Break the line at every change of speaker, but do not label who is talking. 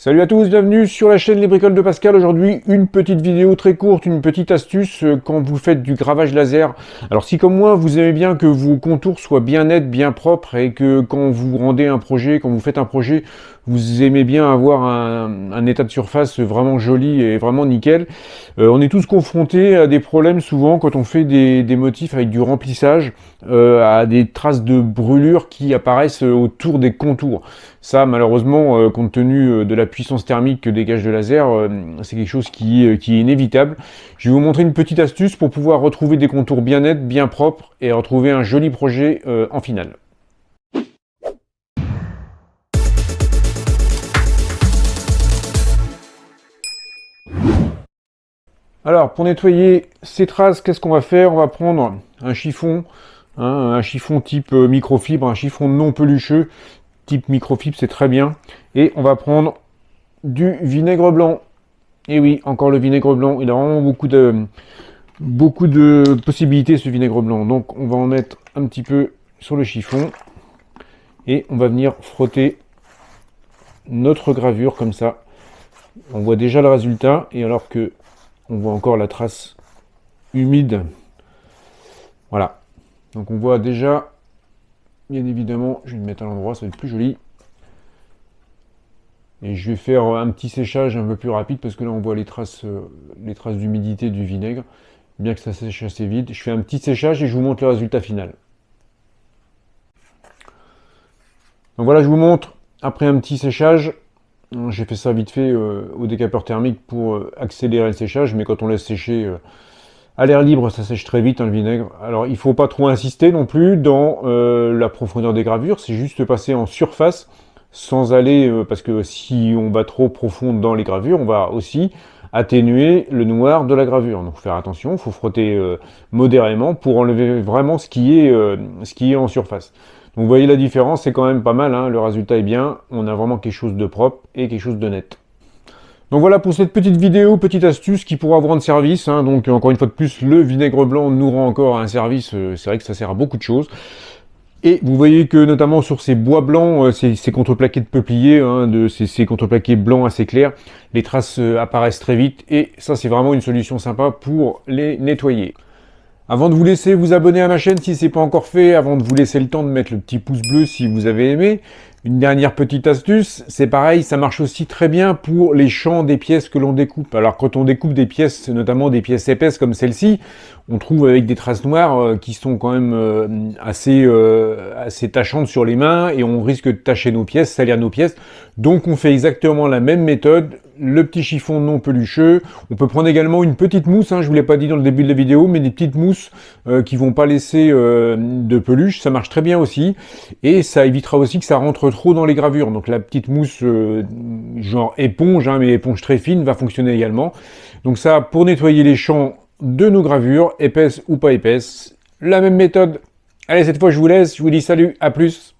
Salut à tous, bienvenue sur la chaîne Les Bricoles de Pascal. Aujourd'hui, une petite vidéo très courte, une petite astuce quand vous faites du gravage laser. Alors si comme moi, vous aimez bien que vos contours soient bien nets, bien propres et que quand vous rendez un projet, quand vous faites un projet, vous aimez bien avoir un état de surface vraiment joli et vraiment nickel. On est tous confrontés à des problèmes souvent quand on fait des motifs avec du remplissage, à des traces de brûlure qui apparaissent autour des contours. Ça, malheureusement, compte tenu de la puissance thermique que dégage le laser, c'est quelque chose qui est inévitable. Je vais vous montrer une petite astuce pour pouvoir retrouver des contours bien nets, bien propres et retrouver un joli projet en finale. Alors, pour nettoyer ces traces, qu'est-ce qu'on va faire? On va prendre un chiffon, un chiffon type microfibre, un chiffon non pelucheux, type microfibre, c'est très bien. Et on va prendre du vinaigre blanc. Et oui, encore le vinaigre blanc, il a vraiment beaucoup de possibilités ce vinaigre blanc. Donc on va en mettre un petit peu sur le chiffon et on va venir frotter notre gravure comme ça. On voit déjà le résultat et alors que on voit encore la trace humide. Voilà. Donc on voit déjà, bien évidemment, je vais le mettre à l'endroit, ça va être plus joli. Et je vais faire un petit séchage un peu plus rapide parce que là on voit les traces d'humidité du vinaigre. Bien que ça sèche assez vite. Je fais un petit séchage et je vous montre le résultat final. Donc voilà, je vous montre après un petit séchage. J'ai fait ça vite fait au décapeur thermique pour accélérer le séchage, mais quand on laisse sécher à l'air libre, ça sèche très vite, hein, le vinaigre. Alors il ne faut pas trop insister non plus dans la profondeur des gravures, c'est juste passer en surface sans aller, parce que si on va trop profond dans les gravures, on va aussi atténuer le noir de la gravure. Donc faut faire attention, il faut frotter modérément pour enlever vraiment ce qui est en surface. Donc vous voyez la différence, c'est quand même pas mal, hein, le résultat est bien, on a vraiment quelque chose de propre et quelque chose de net. Donc voilà pour cette petite vidéo, petite astuce qui pourra vous rendre service. Hein. Donc encore une fois de plus, le vinaigre blanc nous rend encore un service, c'est vrai que ça sert à beaucoup de choses. Et vous voyez que notamment sur ces bois blancs, ces contreplaqués de peuplier, hein, ces contreplaqués blancs assez clairs, les traces apparaissent très vite et ça c'est vraiment une solution sympa pour les nettoyer. Avant de vous laisser vous abonner à ma chaîne si ce n'est pas encore fait, avant de vous laisser le temps de mettre le petit pouce bleu si vous avez aimé, une dernière petite astuce, c'est pareil, ça marche aussi très bien pour les champs des pièces que l'on découpe. Alors quand on découpe des pièces, notamment des pièces épaisses comme celle-ci, on trouve avec des traces noires qui sont quand même assez tachantes sur les mains et on risque de tacher nos pièces, salir nos pièces. Donc on fait exactement la même méthode, le petit chiffon non pelucheux. On peut prendre également une petite mousse, hein, je ne vous l'ai pas dit dans le début de la vidéo, mais des petites mousses qui vont pas laisser de peluche, ça marche très bien aussi. Et ça évitera aussi que ça rentre trop dans les gravures. Donc la petite mousse genre éponge, hein, mais éponge très fine, va fonctionner également. Donc ça, pour nettoyer les champs de nos gravures, épaisses ou pas épaisses, la même méthode. Allez, cette fois je vous laisse, je vous dis salut, à plus.